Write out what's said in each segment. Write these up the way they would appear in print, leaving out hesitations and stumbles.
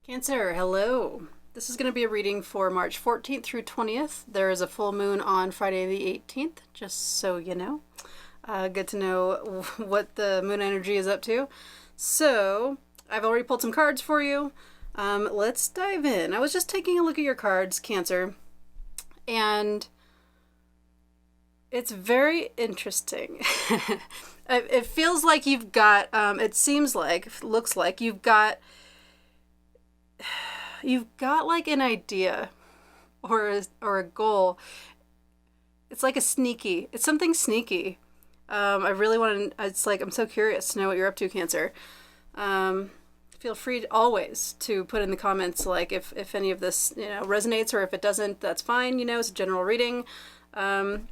Cancer, hello. This is going to be a reading for March 14th through 20th. There is a full moon on Friday the 18th, just so you know. Good to know what the moon energy is up to. So, I've already pulled some cards for you. Let's dive in. I was just taking a look at your cards, Cancer, and it's very interesting. It feels like you've got, looks like you've got like an idea or a goal. It's like it's something sneaky. I really want to, it's like, I'm so curious to know what you're up to, Cancer. Feel free always to put in the comments, like, if any of this, resonates, or if it doesn't, that's fine, it's a general reading. But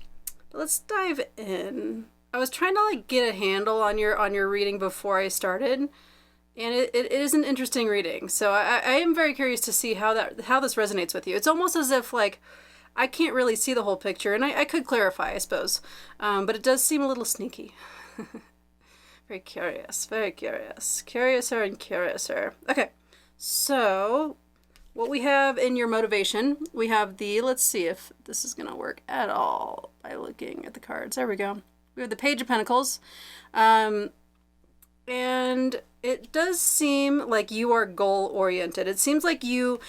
let's dive in. I was trying to, like, get a handle on your reading before I started. And it is an interesting reading, so I am very curious to see how this resonates with you. It's almost as if, like, I can't really see the whole picture, and I could clarify, I suppose, but it does seem a little sneaky. Very curious, very curious. Curiouser and curiouser. Okay, so what we have in your motivation, we have let's see if this is going to work at all by looking at the cards. There we go. We have the Page of Pentacles, and it does seem like you are goal-oriented. It seems like you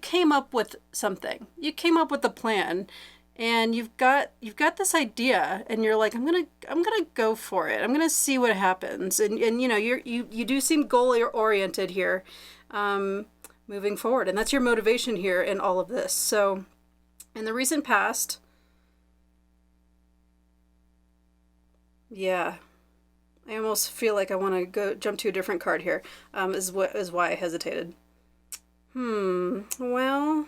came up with something. You came up with a plan, and you've got this idea, and you're like, I'm gonna go for it. I'm gonna see what happens. And you do seem goal-oriented here, moving forward, and that's your motivation here in all of this. So, in the recent past, yeah. I almost feel like I want to jump to a different card here, is why I hesitated. Well,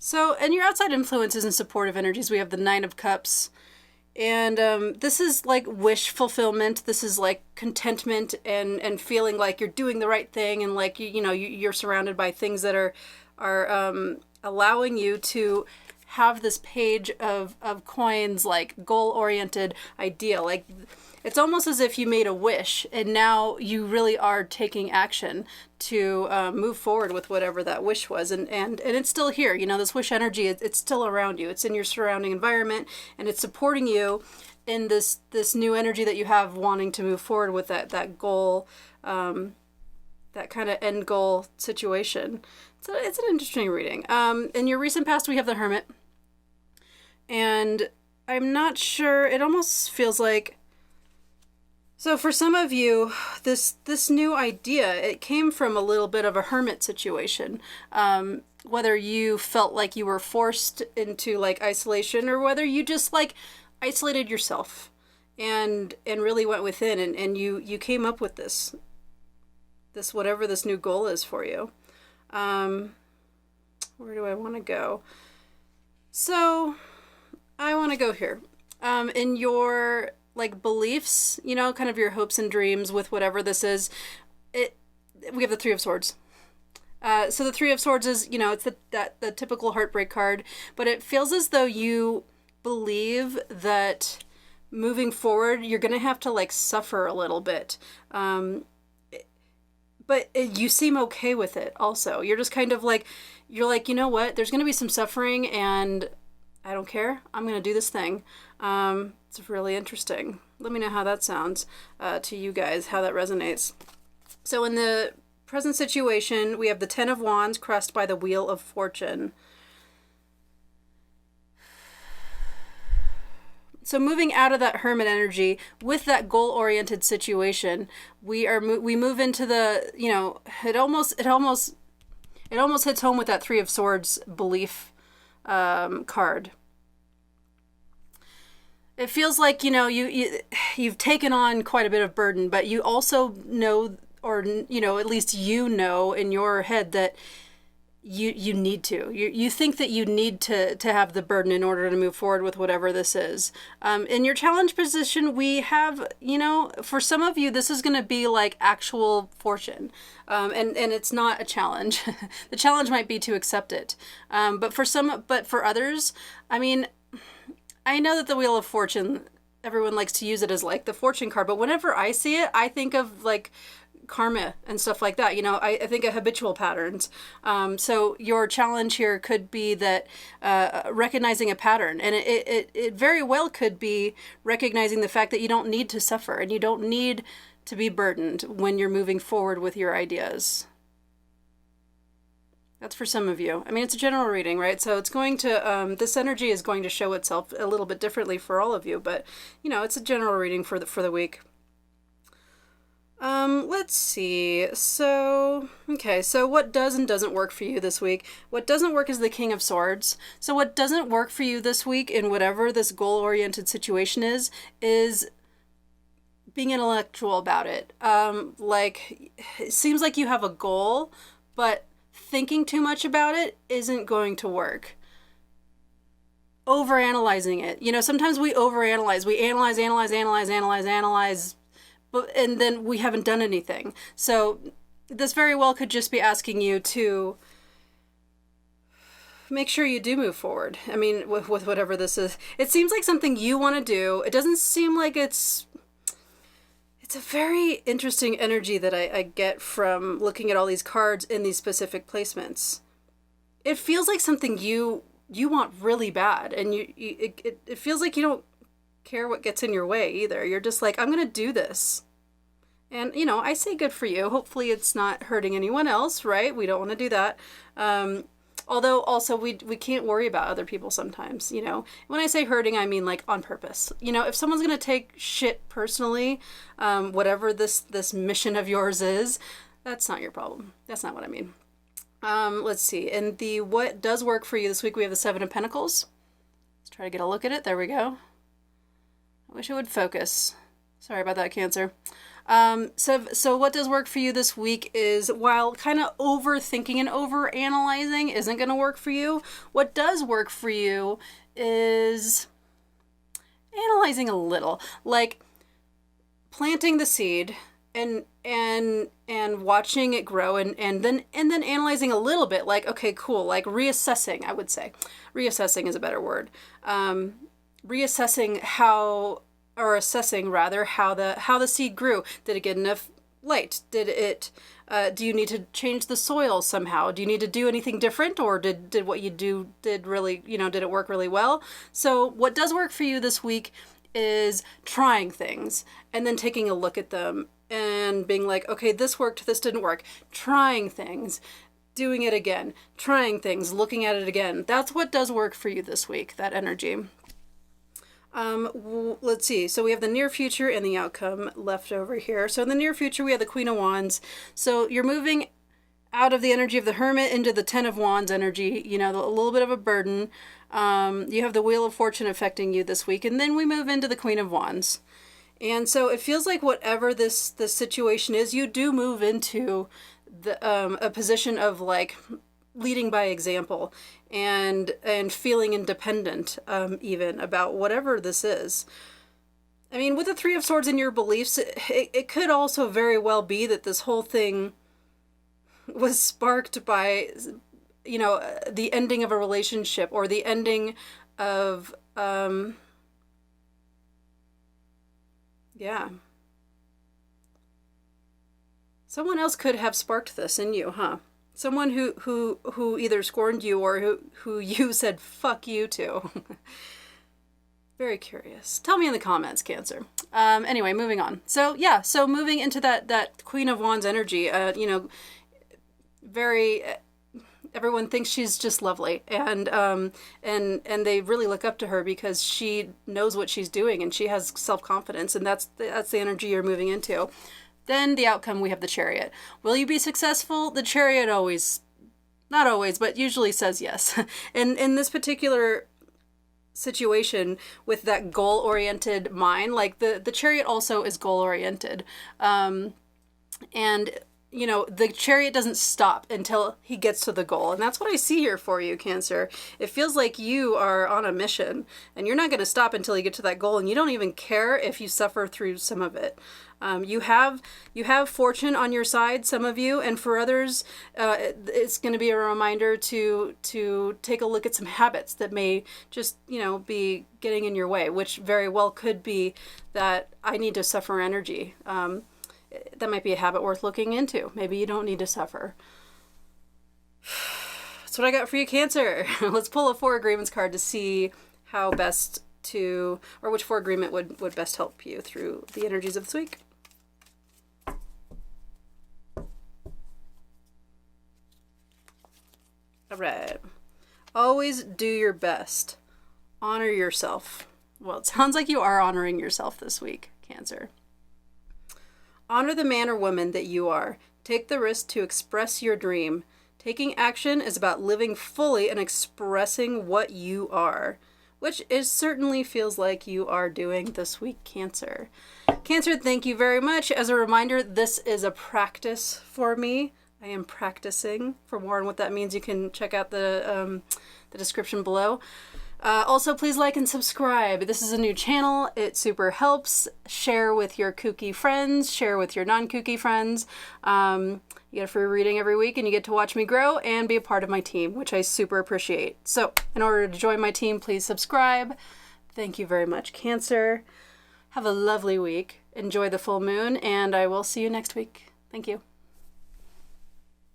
so, and your outside influences and supportive energies, we have the Nine of Cups, and this is like wish fulfillment. This is like contentment and feeling like you're doing the right thing, and like you're surrounded by things that are allowing you to have this page of coins, like goal-oriented idea. Like, it's almost as if you made a wish, and now you really are taking action to move forward with whatever that wish was. And it's still here. This wish energy, it's still around you. It's in your surrounding environment, and it's supporting you in this new energy that you have, wanting to move forward with that goal, that kind of end goal situation. So it's an interesting reading. In your recent past, we have the Hermit. And I'm not sure, it almost feels like, so for some of you, this new idea, it came from a little bit of a hermit situation. Whether you felt like you were forced into, like, isolation, or whether you just, like, isolated yourself and really went within, and you came up with this whatever this new goal is for you. Where do I want to go? So I want to go here. In your, like, beliefs, kind of your hopes and dreams with whatever this is, we have the Three of Swords. So the Three of Swords is, it's the typical heartbreak card, but it feels as though you believe that moving forward, you're going to have to, like, suffer a little bit. But you seem okay with it also. You're just kind of like, you're like, you know what, there's going to be some suffering, and I don't care. I'm going to do this thing. It's really interesting. Let me know how that sounds to you guys, how that resonates. So in the present situation, we have the Ten of Wands crossed by the Wheel of Fortune. So moving out of that hermit energy with that goal-oriented situation, we move into the, it almost hits home with that Three of Swords belief card. It feels like, you've taken on quite a bit of burden, but you also know, or, at least in your head that you need to. You think that you need to have the burden in order to move forward with whatever this is. In your challenge position, we have, for some of you, this is going to be like actual fortune. And it's not a challenge. The challenge might be to accept it. But for others, I mean, I know that the Wheel of Fortune, everyone likes to use it as like the fortune card, but whenever I see it, I think of like karma and stuff like that. I think of habitual patterns. So your challenge here could be that recognizing a pattern, and it very well could be recognizing the fact that you don't need to suffer and you don't need to be burdened when you're moving forward with your ideas. That's for some of you. I mean, it's a general reading, right? So it's going to, this energy is going to show itself a little bit differently for all of you, but, it's a general reading for the week. Let's see. So what does and doesn't work for you this week? What doesn't work is the King of Swords. So what doesn't work for you this week in whatever this goal-oriented situation is being intellectual about it. It seems like you have a goal, but thinking too much about it isn't going to work. Overanalyzing it. Sometimes we overanalyze. We analyze, and then we haven't done anything. So this very well could just be asking you to make sure you do move forward. I mean, with whatever this is. It seems like something you want to do. It doesn't seem like it's a very interesting energy that I get from looking at all these cards in these specific placements. It feels like something you want really bad, and it feels like you don't care what gets in your way either. You're just like, I'm going to do this. And, I say good for you. Hopefully it's not hurting anyone else, right? We don't want to do that. Although also we can't worry about other people sometimes, When I say hurting, I mean like on purpose. If someone's going to take shit personally, whatever this mission of yours is, that's not your problem. That's not what I mean. Let's see. And the what does work for you this week, we have the Seven of Pentacles. Let's try to get a look at it. There we go. I wish it would focus. Sorry about that, Cancer. So what does work for you this week is, while kind of overthinking and overanalyzing isn't going to work for you, what does work for you is analyzing a little, like planting the seed and watching it grow and then analyzing a little bit, like, okay, cool, like reassessing, I would say. Reassessing is a better word. Reassessing assessing rather how the seed grew. Did it get enough light? Did it do you need to change the soil somehow? Do you need to do anything different, or did what you did really, did it work really well? So what does work for you this week is trying things and then taking a look at them and being like, okay, this worked, this didn't work. Trying things, doing it again, trying things, looking at it again. That's what does work for you this week, that energy. Let's see. So we have the near future and the outcome left over here. So in the near future, we have the Queen of Wands. So you're moving out of the energy of the Hermit into the Ten of Wands energy, a little bit of a burden. You have the Wheel of Fortune affecting you this week. And then we move into the Queen of Wands. And so it feels like whatever this situation is, you do move into a position of like leading by example and feeling independent, even about whatever this is. I mean, with the Three of Swords in your beliefs, it could also very well be that this whole thing was sparked by, the ending of a relationship or the ending of, yeah. Someone else could have sparked this in you, huh? Someone who either scorned you or who you said fuck you to. Very curious. Tell me in the comments, Cancer. Anyway, moving on. So yeah, so moving into that Queen of Wands energy, very everyone thinks she's just lovely, and they really look up to her because she knows what she's doing and she has self-confidence, and that's the energy you're moving into. Then the outcome, we have the Chariot. Will you be successful? The Chariot always, not always, but usually says yes. And in this particular situation with that goal-oriented mind, like the Chariot also is goal-oriented. And, the Chariot doesn't stop until he gets to the goal. And that's what I see here for you, Cancer. It feels like you are on a mission and you're not going to stop until you get to that goal, and you don't even care if you suffer through some of it. You have fortune on your side, some of you, and for others, it's going to be a reminder to take a look at some habits that may just, be getting in your way, which very well could be that I need to suffer energy. that might be a habit worth looking into. Maybe you don't need to suffer. That's what I got for you, Cancer. Let's pull a 4 agreements card to see how best to, or which 4 agreement would best help you through the energies of this week. All right. Always do your best. Honor yourself. Well, it sounds like you are honoring yourself this week, Cancer. Honor the man or woman that you are. Take the risk to express your dream. Taking action is about living fully and expressing what you are, which is certainly feels like you are doing this week, Cancer. Cancer, thank you very much. As a reminder, this is a practice for me. I am practicing. For more on what that means, you can check out the description below. Also, please like and subscribe. This is a new channel. It super helps. Share with your kooky friends. Share with your non-kooky friends. You get a free reading every week, and you get to watch me grow and be a part of my team, which I super appreciate. So, in order to join my team, please subscribe. Thank you very much, Cancer. Have a lovely week. Enjoy the full moon, and I will see you next week. Thank you.